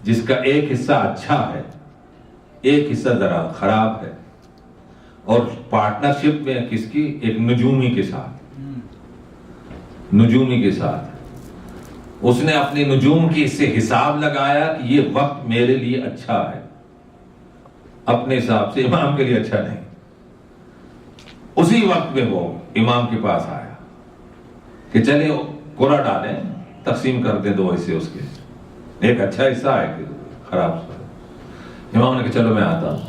جس کا ایک حصہ اچھا ہے ایک حصہ ذرا خراب ہے، اور پارٹنرشپ میں کس کی؟ ایک نجومی کے ساتھ، نجومی کے ساتھ اس نے اپنی نجوم کی اس سے حساب لگایا کہ یہ وقت میرے لیے اچھا ہے، اپنے حساب سے، امام کے لیے اچھا نہیں۔ اسی وقت میں وہ امام کے پاس آیا کہ چلے قرعہ ڈالیں، تقسیم کر دیں 2 حصے اس کے، ایک اچھا حصہ ہے کہ خراب حصہ۔ امام نے کہا چلو میں آتا ہوں۔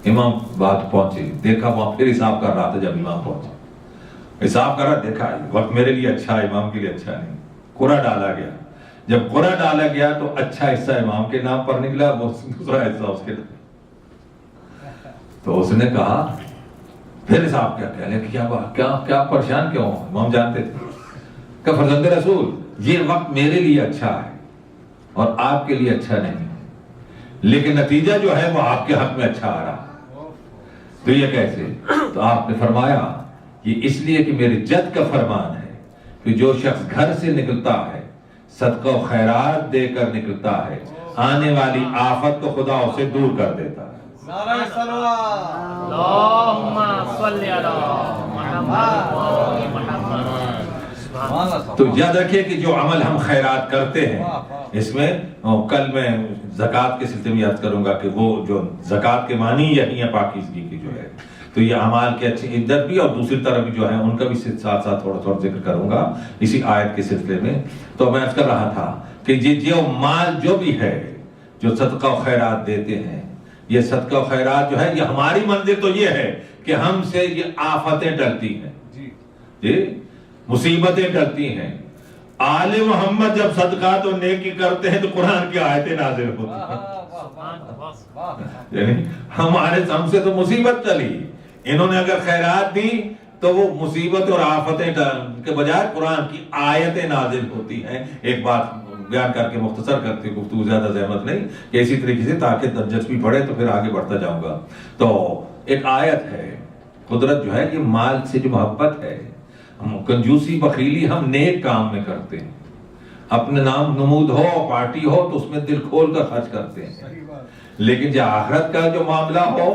امام بات پہنچی، دیکھا وہاں پھر حساب کر رہا تھا، جب امام پہنچے حساب کر رہا، دیکھا وقت میرے لیے اچھا ہے، امام کے لیے اچھا نہیں۔ قرعہ ڈالا گیا، جب قرعہ ڈالا گیا تو اچھا حصہ امام کے نام پر نکلا، وہ دوسرا حصہ اس کے نام۔ تو اس نے کہا پھر حساب کیا کہہ لے کہ کیا پریشان کیوں ہو؟ امام جانتے تھے کہ فرزند رسول یہ وقت میرے لیے اچھا ہے اور آپ کے لیے اچھا نہیں، لیکن نتیجہ جو ہے وہ آپ کے حق میں اچھا آ رہا، تو یہ کیسے؟ تو آپ نے فرمایا یہ اس لیے کہ میرے جد کا فرمان ہے کہ جو شخص گھر سے نکلتا ہے صدقہ و خیرات دے کر نکلتا ہے، آنے والی آفت کو خدا اسے دور کر دیتا ہے۔ اللہم صلی علی محمد۔ تو یاد رکھیے کہ جو عمل ہم خیرات کرتے ہیں، اس میں کل میں زکوٰۃ کے سلسلے میں یاد کروں گا کہ وہ جو زکوٰۃ کے معنی یہی ہے پاکیزگی کی جو ہے، تو یہ اعمال کے اچھے ادھر بھی اور دوسری طرف بھی جو ہے ان کا بھی ساتھ ساتھ تھوڑا تھوڑا ذکر کروں گا اسی آیت کے سلسلے میں۔ تو میں عرض کر رہا تھا کہ یہ جو مال جو بھی ہے جو صدقہ و خیرات دیتے ہیں، یہ صدقہ و خیرات جو ہے یہ ہماری منزل تو یہ ہے کہ ہم سے یہ آفتیں ٹلتی ہیں، جی مصیبتیں ٹلتی ہیں۔ آل محمد جب صدقات و نیکی کرتے ہیں تو قرآن کی آیتیں نازل ہوتی ہیں، یعنی ہم سے تو مصیبت چلی، انہوں نے اگر خیرات دی تو وہ مصیبت اور آفتیں کے بجائے قرآن کی آیتیں نازل ہوتی ہیں۔ ایک بات بیان کر کے مختصر کرتے گفتگو، زیادہ زحمت نہیں، کہ اسی طریقے سے تاکہ دلچسپی بڑھے تو پھر آگے بڑھتا جاؤں گا۔ تو ایک آیت ہے، قدرت جو ہے یہ مال سے جو محبت ہے، کنجوسی بخیلی ہم نیک کام میں کرتے ہیں، اپنے نام نمود ہو پارٹی ہو تو اس میں دل کھول کر خرچ کرتے ہیں، لیکن جو آخرت کا جو معاملہ ہو،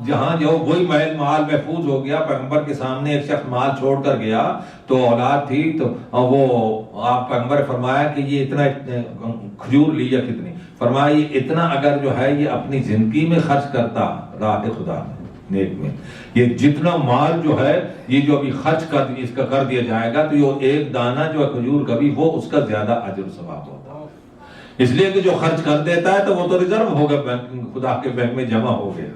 جہاں جو وہی مال محفوظ ہو گیا، پیغمبر کے سامنے ایک شخص مال چھوڑ کر گیا تو اولاد تھی، تو وہ آپ پیغمبر فرمایا کہ یہ اتنا کھجور لی یا کتنی، فرمایا یہ اتنا اگر جو ہے یہ اپنی زندگی میں خرچ کرتا راہ خدا میں نیک میں، یہ جتنا مال جو ہے یہ جو ابھی خرچ کر دیا جائے گا تو یہ ایک دانہ جو ہے کھجور کا بھی وہ اس کا زیادہ اجر و ثواب ہوتا ہے، اس لیے کہ جو خرچ کر دیتا ہے تو وہ تو ریزرو ہوگا، خدا کے بینک میں جمع ہو گیا،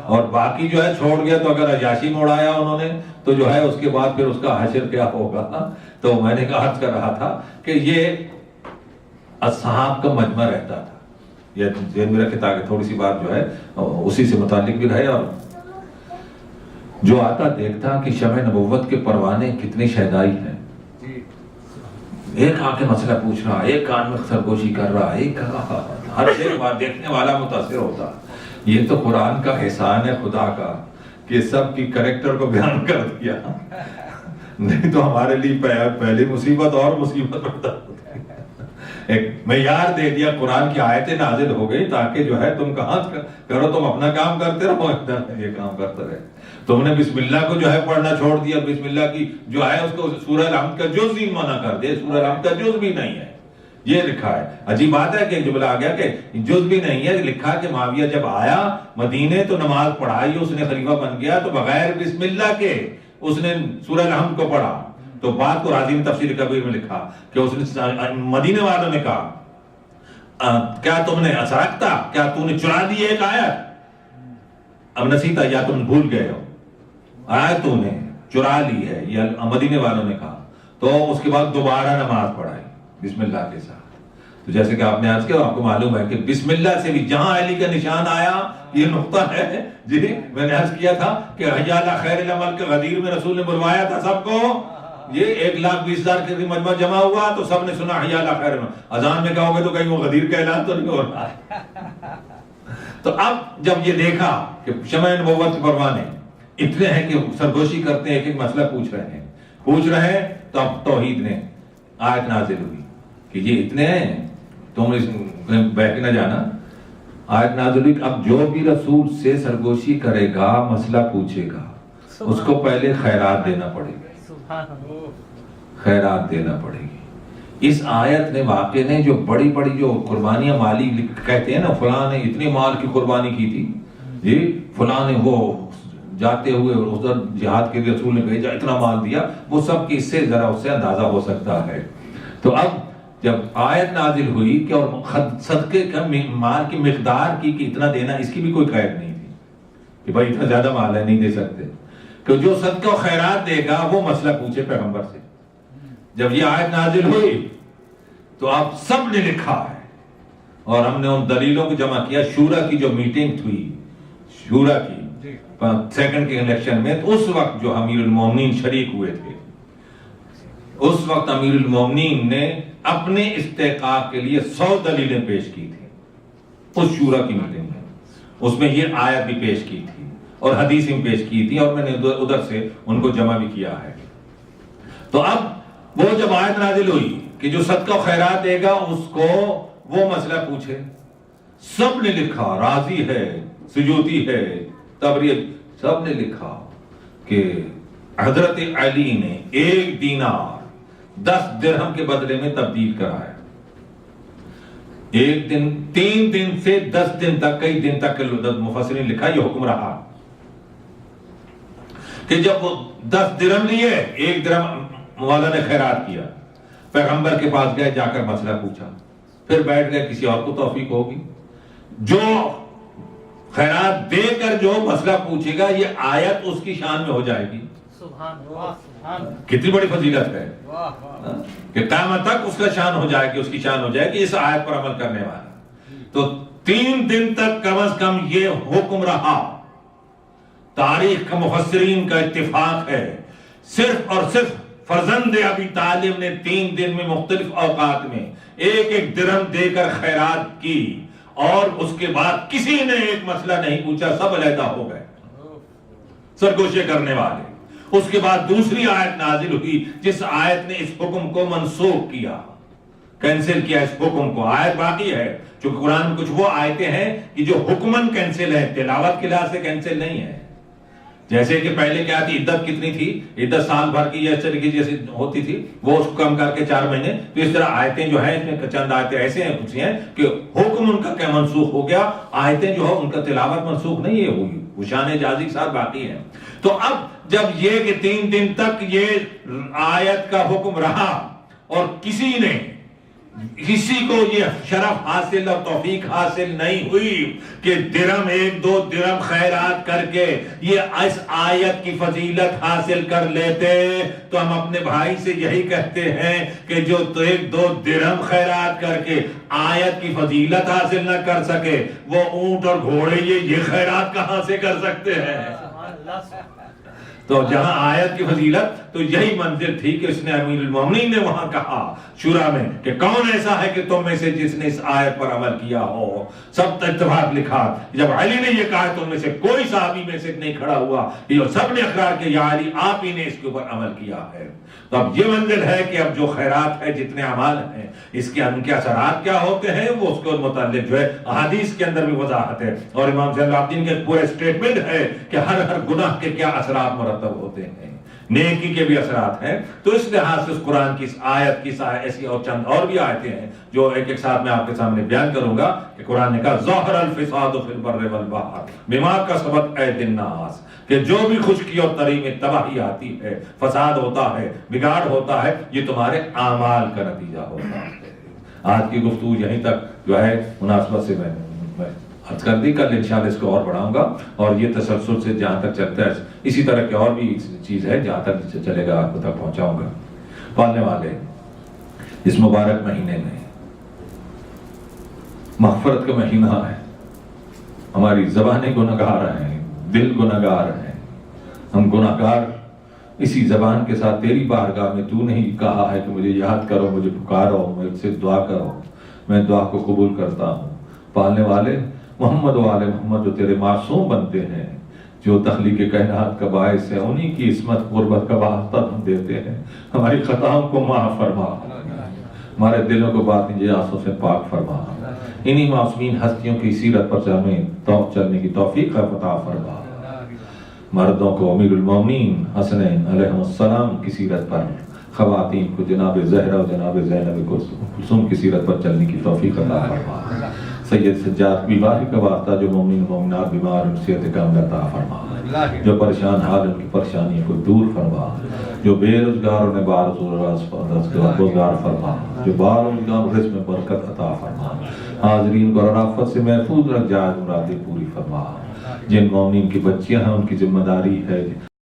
اور باقی جو ہے چھوڑ گیا تو اگر عیاشی میں اڑایا انہوں نے تو جو ہے اس کے بعد پھر اس کا حشر کیا ہوگا۔ تو میں نے عرض کر رہا تھا کہ یہ اصحاب کا مجمع رہتا تھا، یہ ذہن میں رکھے تاکہ تھوڑی سی بات جو ہے اسی سے متعلق بھی رہے، اور جو آتا دیکھتا کہ شمع نبوت کے پروانے کتنی شیدائی ہیں، ایک آ کے مسئلہ پوچھ رہا، ایک کان میں سرگوشی کر رہا، ایک ہر ایک بار دیکھنے والا متاثر ہوتا۔ یہ تو قرآن کا احسان ہے خدا کا کہ سب کی کریکٹر کو بیان کر دیا، نہیں تو ہمارے لیے پہلی مصیبت اور مصیبت بڑھتا، ایک معیار دے دیا، قرآن کی آیتیں نازل ہو گئی تاکہ جو ہے تم کہاں کرو، تم اپنا کام کرتے رہو، ادھر یہ کام کرتے رہے۔ تم نے بسم اللہ کو جو ہے پڑھنا چھوڑ دیا، بسم اللہ کی جو ہے اس کو سورہ الحمد کا جز ہی منع کر دیا، سورہ الحمد کا جز بھی نہیں ہے، یہ لکھا ہے۔ عجیب بات ہے کہ جملہ آ گیا کہ جز بھی نہیں ہے، لکھا کہ معاویہ جب آیا مدینے تو نماز پڑھائی، اس نے خلیفہ بن گیا تو بغیر بسم اللہ کے اس نے سورہ الحمد کو پڑھا، تو بات کو راضی نے تفسیر کبیر میں لکھا کہ اس نے مدینے والوں نے کہا کیا تم نے اسرقتا، کیا تو نے چرا دی ایک آیت، اب نسیتا یا تم بھول گئے ہو، آیت تو نے چرا لی ہے، یا مدینے والوں نے کہا، تو اس کے بعد دوبارہ نماز پڑھائی بسم اللہ کے ساتھ۔ تو جیسے کہ آپ نے عرض کیا، آپ کو معلوم ہے کہ بسم اللہ سے بھی جہاں علی کا نشان آیا، یہ نقطہ ہے جی میں نے عرض کیا تھا کہ حی علی خیر العمل کے غدیر میں رسول نے بلوایا تھا سب کو، یہ 1,20,000 کے مجمع جمع ہوا تو سب نے سنا حی علی خیر العمل، اذان میں کہو گے تو کہیں وہ غدیر کا اعلان تو نہیں ہو رہا ہے۔ تو اب جب یہ دیکھا کہ شمع نبوت کے پروانے اتنے ہیں کہ سرگوشی کرتے ہیں، ایک ایک مسئلہ پوچھ رہے ہیں، تو اب توحید نے آیت نازل ہوئی کہ یہ اتنے ہیں، تم بہک نہ جانا. آیت نازل ہوئی اب جو بھی رسول سے سرگوشی کرے گا مسئلہ پوچھے گا اس کو پہلے خیرات دینا پڑے گی, خیرات دینا پڑے گی. اس آیت نے واقع نے جو بڑی بڑی جو قربانیاں مالی کہتے ہیں نا, فلاں نے اتنے مال کی قربانی کی تھی جی, فلاں نے وہ جاتے ہوئے ادھر جہاد کے رسول نے بھیجا اتنا مال دیا, وہ سب کی اس سے ذرا اس سے اندازہ ہو سکتا ہے. تو اب جب آیت نازل ہوئی کہ اور صدقے کا مال کی مقدار کی کہ اتنا دینا, اس کی بھی کوئی قید نہیں تھی کہ بھائی اتنا زیادہ مال ہے نہیں دے سکتے, کہ جو صدقہ و خیرات دے گا وہ مسئلہ پوچھے پیغمبر سے. جب یہ آیت نازل ہوئی تو آپ سب نے لکھا ہے, اور ہم نے ان دلیلوں کو جمع کیا. شورا کی جو میٹنگ تھی, شورا کی سیکنڈ کے الیکشن میں, تو اس وقت جو امیر المومنین شریک ہوئے تھے, اس وقت امیر المومنین نے اپنے استحقاق کے لیے 100 دلیلیں پیش کی تھی اس شورا کی میٹنگ میں. اس میں یہ آیت بھی پیش کی تھی اور حدیثیں پیش کی تھی, اور میں نے ادھر سے ان کو جمع بھی کیا ہے. تو اب وہ جب آیت نازل ہوئی کہ جو صدقہ و خیرات دے گا اس کو وہ مسئلہ پوچھے, سب نے لکھا, رازی ہے, سجوتی ہے, تبری, سب نے لکھا کہ حضرت علی نے 1 دینار 10 درہم کے بدلے میں تبدیل کرایا. 1 دن 3 دن سے 10 دن تک, کئی دن تک مفسرین لکھا یہ حکم رہا کہ جب وہ 10 درہم لیے, 1 درہم مولا نے خیرات کیا, پیغمبر کے پاس گئے, جا کر مسئلہ پوچھا, پھر بیٹھ گئے کسی اور کو توفیق ہوگی. جو خیرات دے کر جو مسئلہ پوچھے گا یہ آیت اس کی شان میں ہو جائے گی. کتنی بڑی فضیلت ہے کہ قیامت تک اس کا شان ہو جائے گی, اس کی شان ہو جائے گی اس آیت پر عمل کرنے والا. تو 3 دن تک کم از کم یہ حکم رہا. تاریخ کا مفسرین کا اتفاق ہے, صرف اور صرف فرزند ابی طالب نے 3 دن میں مختلف اوقات میں 1 درہم دے کر خیرات کی, اور اس کے بعد کسی نے ایک مسئلہ نہیں پوچھا, سب علیحدہ ہو گئے سرگوشے کرنے والے. اس کے بعد دوسری آیت نازل ہوئی جس آیت نے اس حکم کو منسوخ کیا, کینسل کیا اس حکم کو. آیت باقی ہے, چونکہ قرآن میں کچھ وہ آیتیں ہیں کہ جو حکماً کینسل ہے, تلاوت کے لحاظ سے کینسل نہیں ہے. جیسے کہ پہلے کیا تھی, عدت کتنی تھی, عدت سال بھر کی اس طریقے جیسے ہوتی تھی, وہ اس کو کم کر کے 4 مہینے. تو اس طرح آیتیں جو ہیں, اس میں چند آیتیں ایسے ہیں کچھ ہیں کہ حکم ان کا کیا منسوخ ہو گیا, آیتیں جو ہے ان کا تلاوت منسوخ نہیں ہے ہوئی, وہ شان اعجازی کے ساتھ باقی ہیں. تو اب جب یہ کہ 3 دن تک یہ آیت کا حکم رہا اور کسی کو یہ شرف حاصل اور توفیق حاصل نہیں ہوئی کہ درہم 1-2 درہم خیرات کر کے یہ اس آیت کی فضیلت حاصل کر لیتے, تو ہم اپنے بھائی سے یہی کہتے ہیں کہ جو 1-2 درہم خیرات کر کے آیت کی فضیلت حاصل نہ کر سکے, وہ اونٹ اور گھوڑے یہ خیرات کہاں سے کر سکتے ہیں. تو جہاں آیت کی فضیلت, تو یہی منزل تھی کہ اس نے امیر المومنین نے وہاں کہا شورا میں کہ کون ایسا ہے کہ تم میں سے جس نے اس آیت پر عمل کیا ہو. سب اتفاق لکھا. جب علی نے یہ کہا تم میں سے کوئی صحابی میں سے نہیں کھڑا ہوا, یہ سب نے اقرار کیا یا علی آپ ہی نے اس کے اوپر عمل کیا ہے. تو اب یہ منزل ہے کہ اب جو خیرات ہے, جتنے اعمال ہیں, اس کے ان کے اثرات کیا ہوتے ہیں, وہ اس کو متعلق جو ہے احادیث کے اندر بھی وضاحت ہے, اور امام زین العابدین کے پورے سٹیٹمنٹ ہے کہ ہر گناہ کے کیا اثرات مرتب ہوتے ہیں, نیکی کے بھی اثرات ہیں. تو اس لحاظ سے اس قرآن کی اس آیت کی ایسی اور چند اور بھی آیتیں ہیں جو ایک ساتھ میں آپ کے سامنے بیان کروں گا کہ قرآن نے کہا ظاہر الفساد فی البر والبحر بما کسبت ایدی الناس, کہ جو بھی خشکی اور تری میں تباہی آتی ہے, فساد ہوتا ہے, بگاڑ ہوتا ہے, یہ تمہارے اعمال کا نتیجہ ہوتا ہے. آج کی گفتگو یہیں تک جو ہے مناسبت سے میں عرض کر دی. کل انشاءاللہ اس کو اور بڑھاؤں گا, اور یہ تسلسل سے جہاں تک چلتا ہے اسی طرح کی اور بھی چیز ہے جہاں تک چلے گا آپ کو تک پہنچاؤں گا. پالنے والے اس مبارک مہینے میں مغفرت کا مہینہ ہے. ہماری زبانیں گناہگار ہیں, دل گناہگار ہیں. ہم گناہگار اسی زبان کے ساتھ تیری بارگاہ میں تو نے ہی کہا ہے کہ مجھے یاد کرو, مجھے پکارو, مجھ سے دعا کرو, میں دعا کو قبول کرتا ہوں. پالنے والے محمد و آل محمد جو تیرے معصوم بنتے ہیں, جو تخلیق کائنات کا باعث ہے, انہی کی عصمت قربت کا واسطہ ہم دیتے ہیں. ہماری خطاؤں کو معاف فرما, ہمارے دلوں کو باطنی جیاسوں سے پاک فرما. انہی معصومین ہستیوں کی سیرت پر چلنے کی توفیق عطا فرما۔ مردوں کو امیر المومنین حسنین علیہ السلام کی سیرت پر، خواتین کو جناب زہرا و جناب زینب کلثوم کی سیرت پر چلنے کی توفیق عطا فرما۔ سید سجاد بیماری کا واسطہ جو مومن مومنات بیمار ان صحت کاملہ عطا فرما، جو پریشان حال ان کی پریشانیوں کو دور فرما، جو بے روزگار انہیں روزگار فرما، جو بار روزگار رزق میں برکت عطا فرما، حاضرین کو رافت سے محفوظ رکھ، جائز مرادیں پوری فرما۔ جن مومنین کی بچیاں ہیں ان کی ذمہ داری ہے